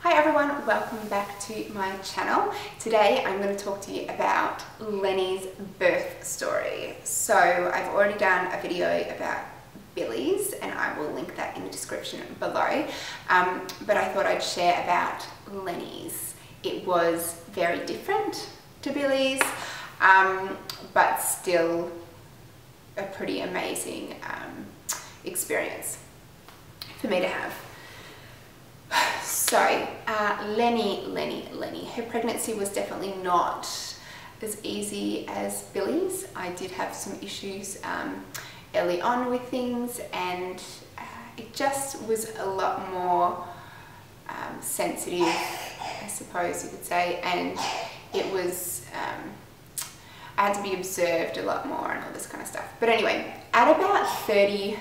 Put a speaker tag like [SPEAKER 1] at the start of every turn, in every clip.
[SPEAKER 1] Hi everyone, welcome back to my channel. Today I'm going to talk to you about Leni's birth story. So I've already done a video about Billie's and I will link that in the description below. But I thought I'd share about Leni's. It was very different to Billie's, but still a pretty amazing experience for me to have. So, Leni, her pregnancy was definitely not as easy as Billie's. I did have some issues early on with things, and it just was a lot more sensitive, I suppose you could say, and it was, I had to be observed a lot more and all this kind of stuff. But anyway, at about 32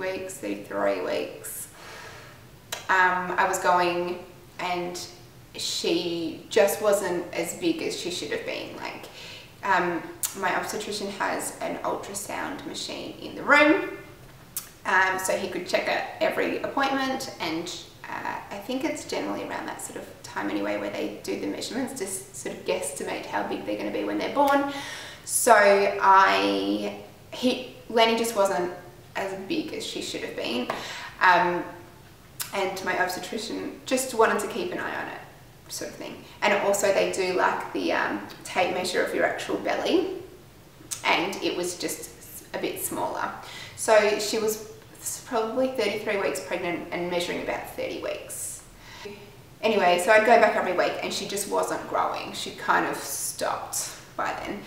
[SPEAKER 1] weeks, 33 weeks, I was going, and she just wasn't as big as she should have been. Like, my obstetrician has an ultrasound machine in the room, so he could check at every appointment, and I think it's generally around that sort of time anyway where they do the measurements, just sort of guesstimate how big they're going to be when they're born. So Leni just wasn't as big as she should have been, and my obstetrician just wanted to keep an eye on it, sort of thing. And also they do like the tape measure of your actual belly, and it was just a bit smaller. So she was probably 33 weeks pregnant and measuring about 30 weeks. Anyway, so I'd go back every week and she just wasn't growing. She kind of stopped by then.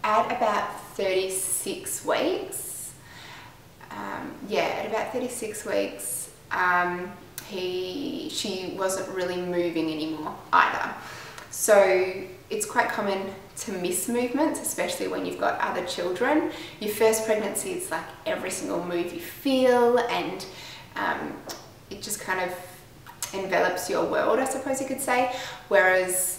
[SPEAKER 1] At about 36 weeks, at about 36 weeks, she wasn't really moving anymore either. So it's quite common to miss movements, especially when you've got other children. Your first pregnancy, it's like every single move you feel, and it just kind of envelops your world, I suppose you could say. Whereas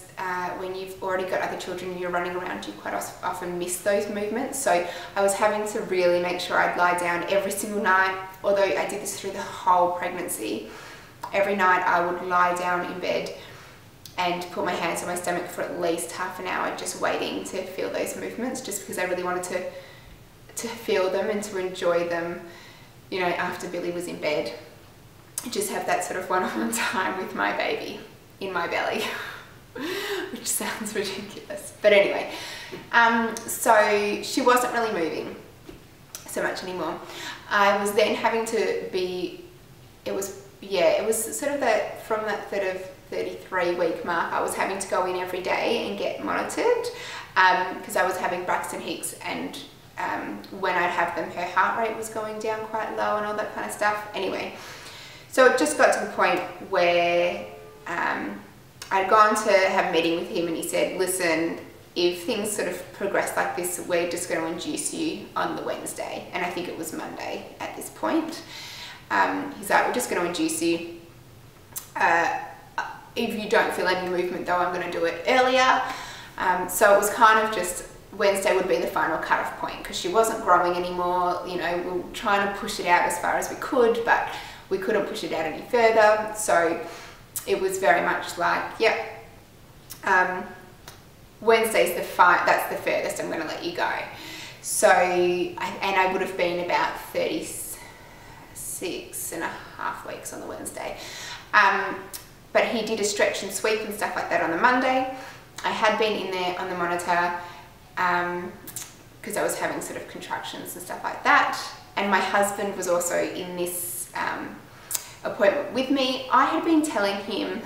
[SPEAKER 1] when you've already got other children and you're running around, you quite often miss those movements. So I was having to really make sure I'd lie down every single night, although I did this through the whole pregnancy. Every night I would lie down in bed and put my hands on my stomach for at least half an hour, just waiting to feel those movements, just because I really wanted to feel them and to enjoy them, you know, after Billie was in bed. Just have that sort of one-on-one time with my baby in my belly. Which sounds ridiculous, but anyway, so she wasn't really moving so much anymore. I was then having to be, it was sort of that, from that sort of 33 week mark, I was having to go in every day and get monitored, because I was having Braxton Hicks, and when I'd have them, her heart rate was going down quite low and all that kind of stuff. Anyway, so it just got to the point where I'd gone to have a meeting with him, and he said, listen, if things sort of progress like this, we're just going to induce you on the Wednesday. And I think it was Monday at this point. He's like, we're just going to induce you. If you don't feel any movement though, I'm going to do it earlier. So it was kind of just, Wednesday would be the final cut-off point, because she wasn't growing anymore. You know, we were trying to push it out as far as we could, but we couldn't push it out any further. So it was very much like, yep, Wednesday's that's the furthest I'm going to let you go. So, I would have been about 36 and a half weeks on the Wednesday. But he did a stretch and sweep and stuff like that on the Monday. I had been in there on the monitor because I was having sort of contractions and stuff like that. And my husband was also in this appointment with me. I had been telling him,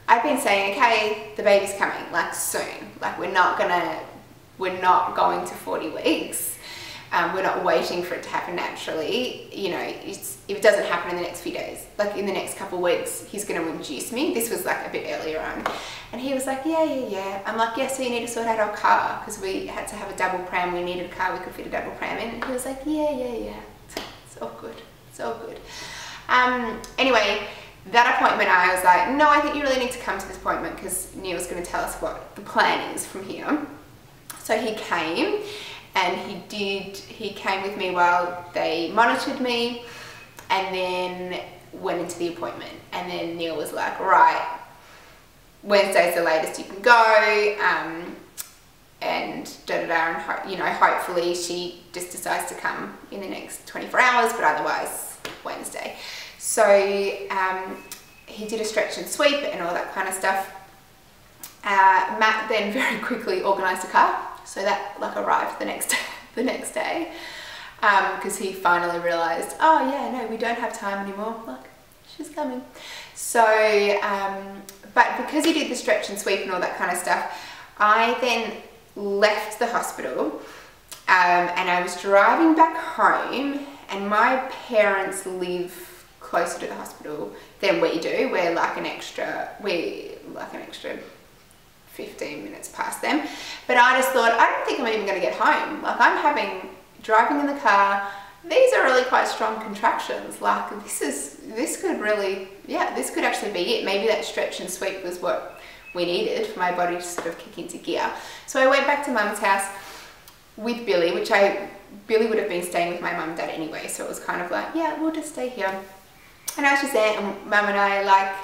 [SPEAKER 1] I'd been saying, okay, the baby's coming, like soon. Like we're not going to 40 weeks. We're not waiting for it to happen naturally. You know, if it doesn't happen in the next few days, like in the next couple of weeks, he's going to induce me. This was like a bit earlier on. And he was like, yeah. I'm like, yeah, so you need to sort out our car, because we had to have a double pram. We needed a car we could fit a double pram in. And he was like, yeah. It's all good. It's all good. Anyway, that appointment, I was like, no, I think you really need to come to this appointment, because Neil's going to tell us what the plan is from here. So he came, and he came with me while they monitored me, and then went into the appointment. And then Neil was like, right, Wednesday's the latest you can go, and da-da-da, and you know, hopefully she just decides to come in the next 24 hours, but otherwise Wednesday. So he did a stretch and sweep and all that kind of stuff. Matt then very quickly organised a car, so that like arrived the next day, because he finally realised, oh yeah, no, we don't have time anymore, like, she's coming. So, but because he did the stretch and sweep and all that kind of stuff, I then left the hospital, and I was driving back home, and my parents live closer to the hospital than we do. We're like an extra 15 minutes past them. But I just thought, I don't think I'm even going to get home. Like, I'm driving in the car, these are really quite strong contractions. Like, this could really, yeah, this could actually be it. Maybe that stretch and sweep was what we needed for my body to sort of kick into gear. So I went back to Mum's house with Billie, Billie would have been staying with my mum and dad anyway, so it was kind of like, yeah, we'll just stay here. And I was just there, and Mum and I like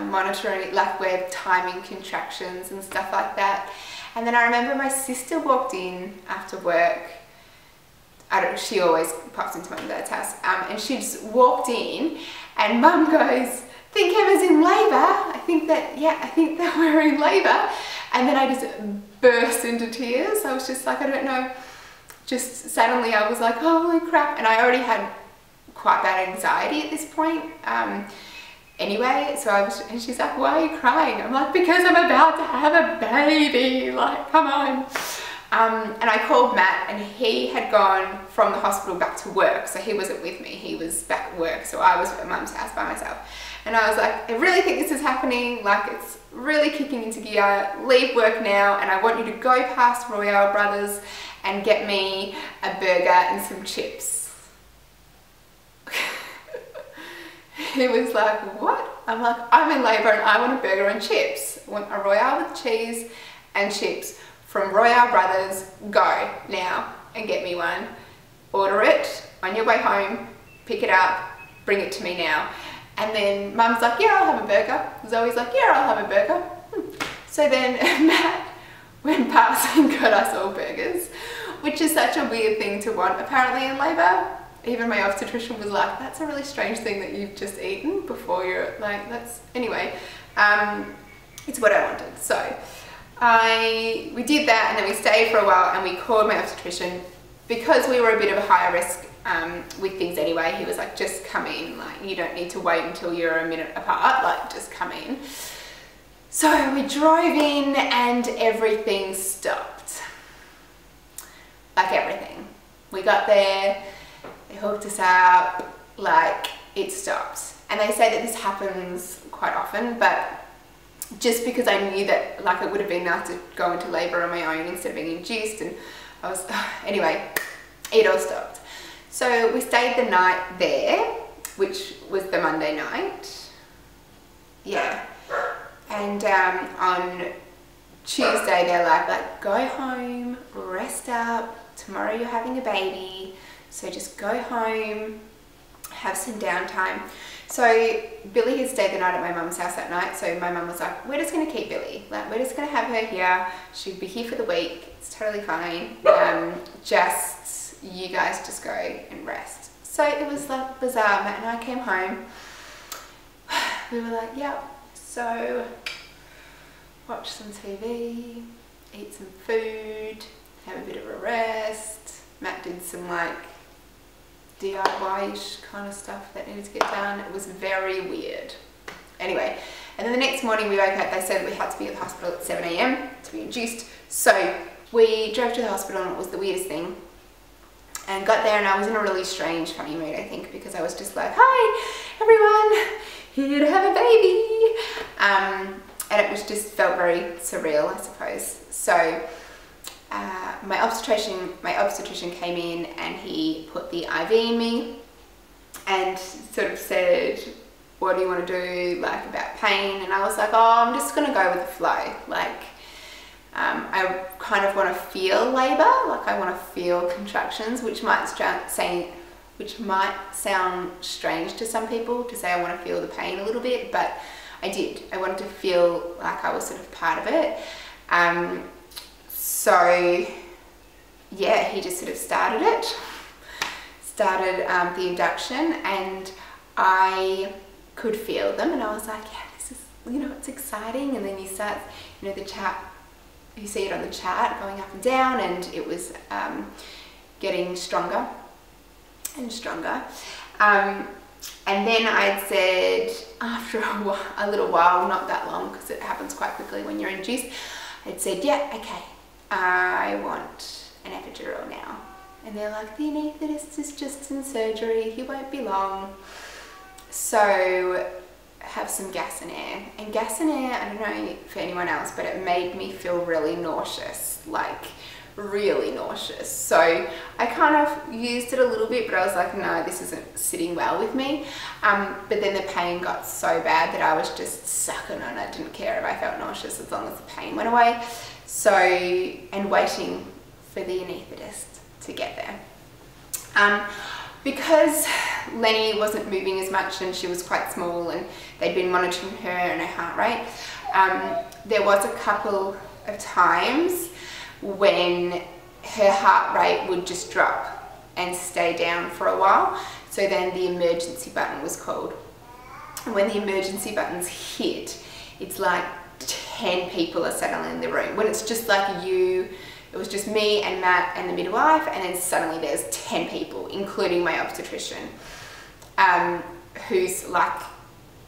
[SPEAKER 1] monitoring, like we're timing contractions and stuff like that. And then I remember my sister walked in after work. She always pops into Mum and Dad's house, and she just walked in, and Mum goes, think Emma's in labour. I think that we're in labour. And then I just burst into tears. I was just like, I don't know, just suddenly I was like, holy crap. And I already had quite bad anxiety at this point. Anyway, and she's like, why are you crying? I'm like, because I'm about to have a baby, like, come on. And I called Matt, and he had gone from the hospital back to work, so he wasn't with me, he was back at work, so I was at Mum's house by myself. And I was like, I really think this is happening, like it's really kicking into gear, leave work now, and I want you to go past Royale Brothers and get me a burger and some chips. He was like, what? I'm like, I'm in labour and I want a burger and chips. I want a Royale with cheese and chips from Royale Brothers. Go now and get me one. Order it on your way home, pick it up, bring it to me now. And then Mum's like, yeah, I'll have a burger. Zoe's like, yeah, I'll have a burger. So then Matt went past and got us all burgers, which is such a weird thing to want apparently in labour. Even my obstetrician was like, that's a really strange thing that you've just eaten before you're like, anyway, it's what I wanted. So we did that, and then we stayed for a while, and we called my obstetrician because we were a bit of a higher risk with things anyway. He was like, just come in, like you don't need to wait until you're a minute apart, like just come in. So we drove in and everything stopped. Like everything. We got there, they hooked us up, like it stopped. And they say that this happens quite often, but just because I knew that like it would have been nice to go into labour on my own instead of being induced, and I was, anyway, it all stopped. So we stayed the night there, which was the Monday night. Yeah. And on Tuesday they're like go home, rest up, tomorrow you're having a baby, so just go home, have some downtime. So Billie had stayed the night at my mum's house that night, so my mum was like, we're just going to keep Billie, like we're just going to have her here, she'll be here for the week, it's totally fine, you guys just go and rest. So it was like bizarre. Matt and I came home, we were like, yep, so watch some TV, eat some food, have a bit of a rest. Matt did some like DIY-ish kind of stuff that needed to get done. It was very weird. Anyway, and then the next morning we woke up, they said we had to be at the hospital at 7 AM to be induced. So we drove to the hospital, and it was the weirdest thing. And got there, and I was in a really strange, funny mood, I think, because I was just like, hi everyone, here to have a baby. And it was just felt very surreal, I suppose. So my obstetrician came in, and he put the IV in me and sort of said, what do you want to do, like about pain? And I was like, oh, I'm just gonna go with the flow. Like I kind of want to feel labour, like I want to feel contractions, which might which might sound strange to some people to say I want to feel the pain a little bit, but I did. I wanted to feel like I was sort of part of it. So yeah, he just sort of started the induction, and I could feel them, and I was like, yeah, this is, you know, it's exciting. And then you start, you know, the chat, you see it on the chart going up and down, and it was getting stronger and stronger. And then I'd said, after a little while, not that long, because it happens quite quickly when you're induced, I'd said, yeah, okay, I want an epidural now. And they're like, the anaesthetist is just in surgery, he won't be long. So have some gas and air. And gas and air, I don't know for anyone else, but it made me feel really nauseous, like really nauseous. So I kind of used it a little bit, but I was like, no, this isn't sitting well with me. But then the pain got so bad that I was just sucking on it. Didn't care if I felt nauseous as long as the pain went away. So, and waiting for the anaesthetist to get there. Because Leni wasn't moving as much and she was quite small, and they'd been monitoring her and her heart rate, there was a couple of times when her heart rate would just drop and stay down for a while. So then the emergency button was called. And when the emergency buttons hit, it's like 10 people are suddenly in the room. When it's just like you, it was just me and Matt and the midwife, and then suddenly there's 10 people, including my obstetrician, who's like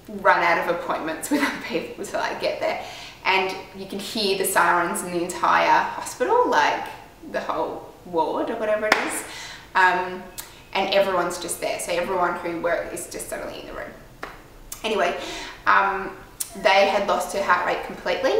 [SPEAKER 1] run out of appointments with other people to like get there. And you can hear the sirens in the entire hospital, like the whole ward or whatever it is. And everyone's just there. So everyone who works is just suddenly in the room. Anyway, they had lost her heart rate completely.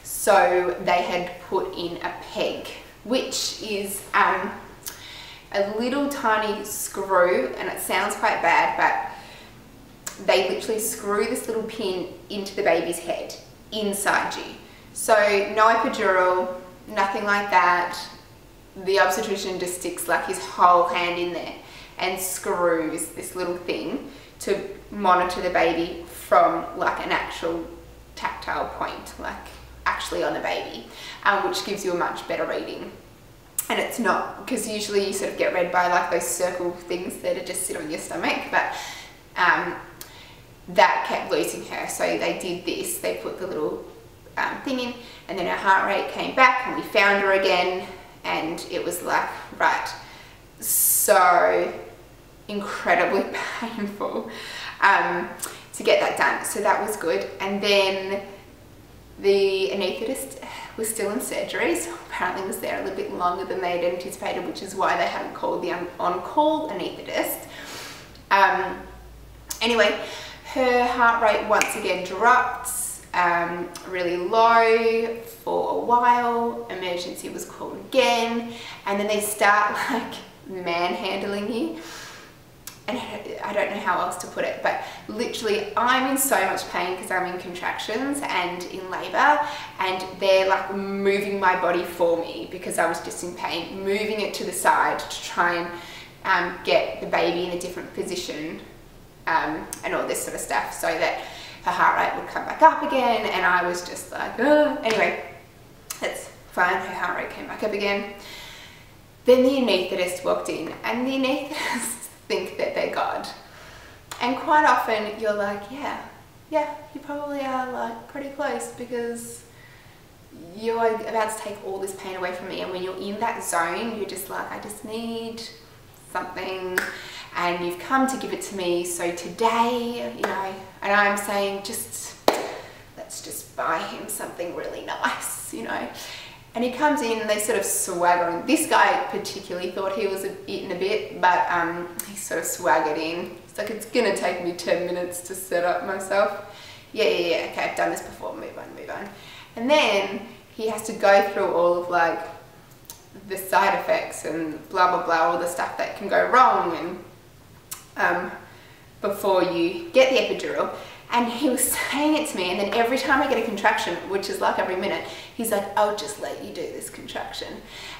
[SPEAKER 1] So they had put in a peg, which is a little tiny screw, and it sounds quite bad, but they literally screw this little pin into the baby's head, inside you. So no epidural, nothing like that. The obstetrician just sticks like his whole hand in there and screws this little thing to monitor the baby from like an actual tactile point, like actually on the baby, which gives you a much better reading. And it's not, because usually you sort of get read by like those circle things that are just sit on your stomach, but that kept losing her. So they did this, they put the little thing in, and then her heart rate came back, and we found her again, and it was like, right, so incredibly painful to get that done. So that was good. And then the anaesthetist was still in surgery, so apparently was there a little bit longer than they had anticipated, which is why they hadn't called the on-call anaesthetist. Anyway, her heart rate once again dropped really low for a while. Emergency was called again, and then they start like manhandling you. And I don't know how else to put it, but literally I'm in so much pain because I'm in contractions and in labor, and they're like moving my body for me because I was just in pain, moving it to the side to try and get the baby in a different position, and all this sort of stuff, so that her heart rate would come back up again. And I was just like, ugh. Anyway, that's fine, her heart rate came back up again. Then the anaesthetist walked in, and the anaesthetists think that they're God. And quite often you're like, yeah, you probably are like pretty close, because you're about to take all this pain away from me. And when you're in that zone, you're just like, I just need something, and you've come to give it to me. So today, you know, and I'm saying, let's just buy him something really nice, you know. And he comes in and they sort of swagger in. This guy particularly thought he was eating a bit, but he sort of swaggered in. It's like, it's gonna take me 10 minutes to set up myself. Yeah, okay, I've done this before, move on. And then he has to go through all of like the side effects and blah, blah, blah, all the stuff that can go wrong, and before you get the epidural. And he was saying it to me, and then every time I get a contraction, which is like every minute, he's like, I'll just let you do this contraction.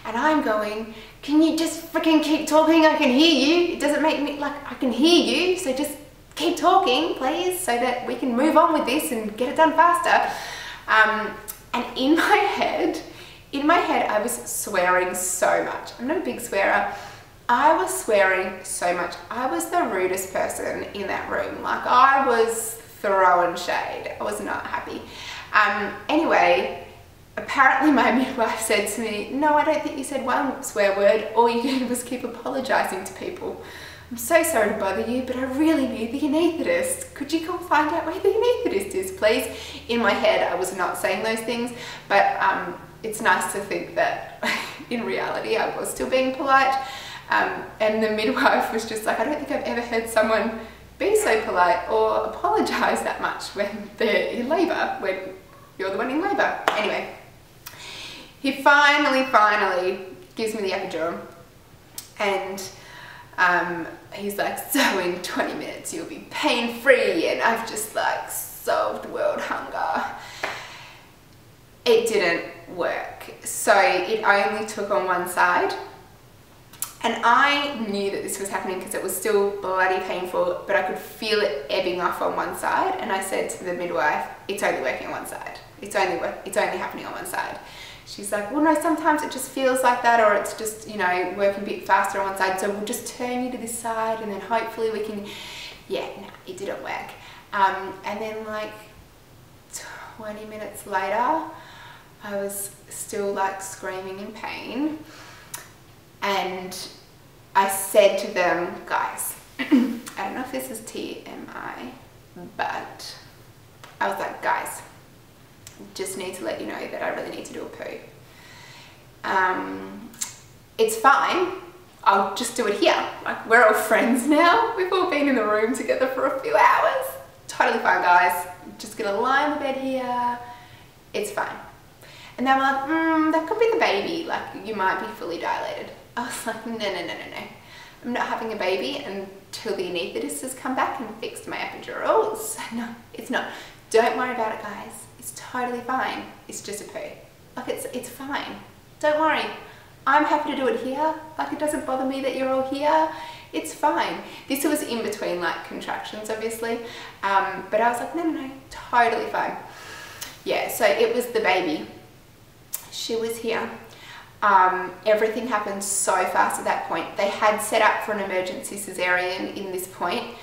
[SPEAKER 1] And I'm going, can you just freaking keep talking? I can hear you. It doesn't make me, like, I can hear you, so just keep talking, please, so that we can move on with this and get it done faster. And in my head, I was swearing so much. I'm not a big swearer. I was swearing so much. I was the rudest person in that room. Like, I was throwing shade. I was not happy. Anyway, apparently my midwife said to me, no, I don't think you said one swear word. All you did was keep apologizing to people. I'm so sorry to bother you, but I really need the anaesthetist. Could you come find out where the anaesthetist is, please? In my head, I was not saying those things, but it's nice to think that in reality, I was still being polite. And the midwife was just like, I don't think I've ever heard someone be so polite or apologize that much when they're in labor, when you're the one in labor. Anyway, he finally gives me the epidural, and he's like, so in 20 minutes you'll be pain-free, and I've just like solved world hunger. It didn't work. So it only took on one side. And I knew that this was happening because it was still bloody painful, but I could feel it ebbing off on one side. And I said to the midwife, it's only working on one side. It's only happening on one side. She's like, well, no, sometimes it just feels like that, or it's just, you know, working a bit faster on one side. So we'll just turn you to this side, and then hopefully we can, yeah, no, it didn't work. And then like 20 minutes later, I was still like screaming in pain. And I said to them, guys, I don't know if this is TMI, but I was like, guys, just need to let you know that I really need to do a poo. It's fine. I'll just do it here. Like, we're all friends now. We've all been in the room together for a few hours. Totally fine, guys. I'm just gonna lie on the bed here. It's fine. And then I'm like, that could be the baby. Like, you might be fully dilated. I was like, no. I'm not having a baby until the anaesthetist has come back and fixed my epidural. So no, it's not. Don't worry about it, guys. It's totally fine. It's just a poo. Like, it's fine. Don't worry. I'm happy to do it here. Like, it doesn't bother me that you're all here. It's fine. This was in between like contractions, obviously. But I was like, no, totally fine. Yeah, so it was the baby. She was here. Everything happened so fast at that point. They had set up for an emergency cesarean in this point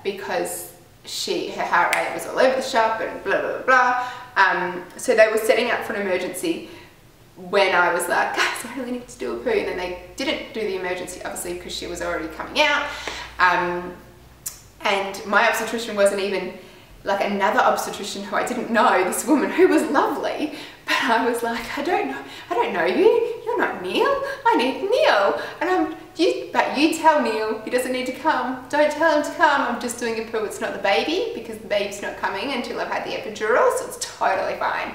[SPEAKER 1] because her heart rate was all over the shop and blah, blah, blah. So they were setting up for an emergency when I was like, guys, I really need to do a poo. And then they didn't do the emergency, obviously, because she was already coming out. And my obstetrician wasn't even, like, another obstetrician who I didn't know, this woman who was lovely. But I was like, I don't know you. You're not Neil. I need Neil. And but you tell Neil he doesn't need to come. Don't tell him to come. I'm just doing a poo. It's not the baby, because the baby's not coming until I've had the epidural, so it's totally fine.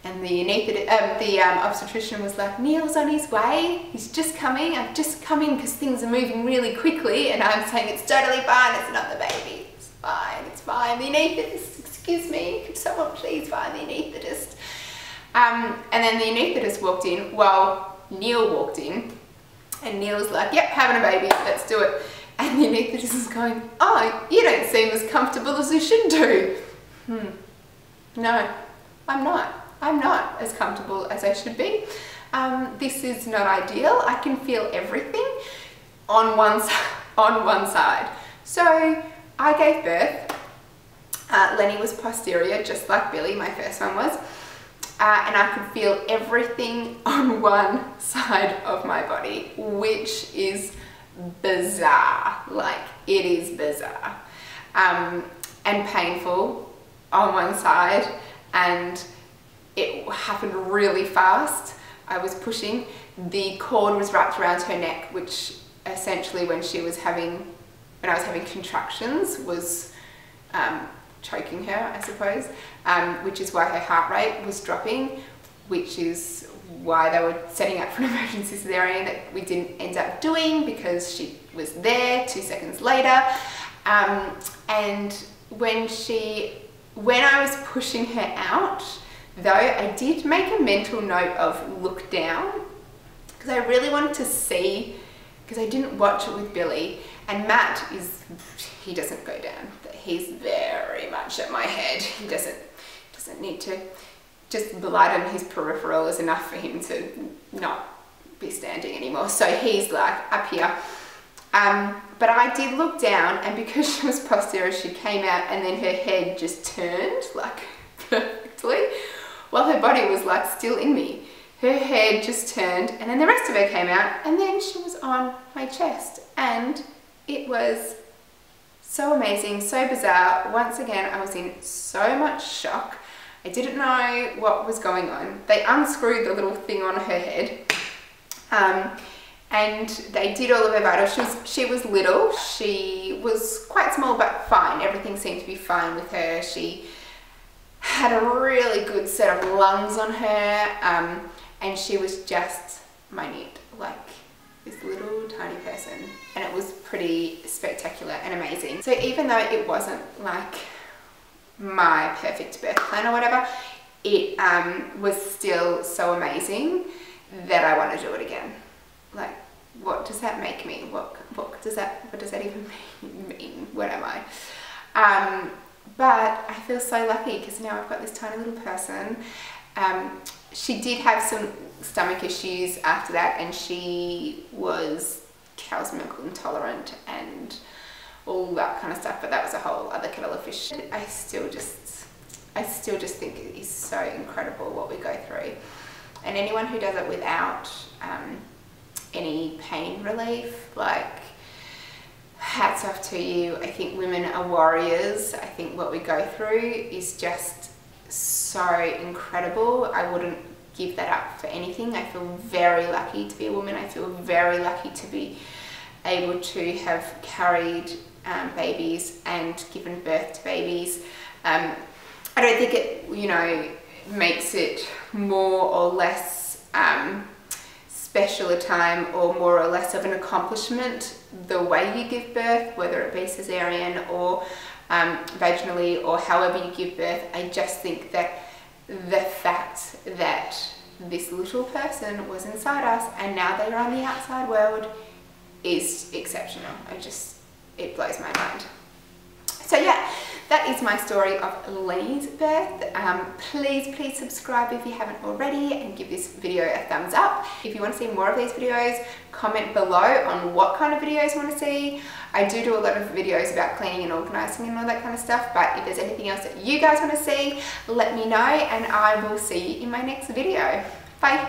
[SPEAKER 1] And the obstetrician was like, Neil's on his way. He's just coming. I'm just coming because things are moving really quickly. And I'm saying it's totally fine. It's not the baby. It's fine. It's fine. The anaesthetist, excuse me. Could someone please find the anaesthetist? And then the anaesthetist walked in. Well, Neil walked in. And Neil was like, yep, having a baby. Let's do it. And the anaesthetist is going, oh, you don't seem as comfortable as you should do. No, I'm not. I'm not as comfortable as I should be. This is not ideal. I can feel everything on one side. So I gave birth. Leni was posterior, just like Billie, my first one was. And I could feel everything on one side of my body, which is bizarre. Like, it is bizarre. And painful on one side, and it happened really fast. I was pushing. The cord was wrapped around her neck, which essentially when I was having contractions was choking her, I suppose, which is why her heart rate was dropping, which is why they were setting up for an emergency cesarean that we didn't end up doing because she was there 2 seconds later. And when I was pushing her out, though, I did make a mental note of look down, because I really wanted to see, because I didn't watch it with Billie, and Matt he doesn't go down. He's very much at my head. He doesn't need to, just blood in his peripheral is enough for him to not be standing anymore. So he's like up here. But I did look down, and because she was posterior, she came out and then her head just turned like perfectly while her body was like still in me. Her head just turned and then the rest of her came out, and then she was on my chest, and it was so amazing, so bizarre. Once again, I was in so much shock. I didn't know what was going on. They unscrewed the little thing on her head. And they did all of her vitals. She was little. She was quite small, but fine. Everything seemed to be fine with her. She had a really good set of lungs on her, and she was just minute, like this little tiny person. And it was pretty spectacular and amazing. So even though it wasn't like my perfect birth plan or whatever, it was still so amazing that I want to do it again. Like, what does that make me? What does that even mean? What am I? But I feel so lucky because now I've got this tiny little person. She did have some stomach issues after that, and she was cow's milk intolerant and all that kind of stuff, but that was a whole other kettle of fish. I still just think it is so incredible what we go through. And anyone who does it without any pain relief, like, hats off to you. I think women are warriors. I think what we go through is just so incredible. I wouldn't give that up for anything. I feel very lucky to be a woman. I feel very lucky to be able to have carried babies and given birth to babies. I don't think it, makes it more or less special a time or more or less of an accomplishment the way you give birth, whether it be cesarean or vaginally or however you give birth. I just think that the fact that this little person was inside us and now they are on the outside world is exceptional. It blows my mind. So yeah, that is my story of Leni's birth. Please subscribe if you haven't already and give this video a thumbs up. If you want to see more of these videos, comment below on what kind of videos you want to see. I do a lot of videos about cleaning and organising and all that kind of stuff, but if there's anything else that you guys want to see, let me know and I will see you in my next video. Bye!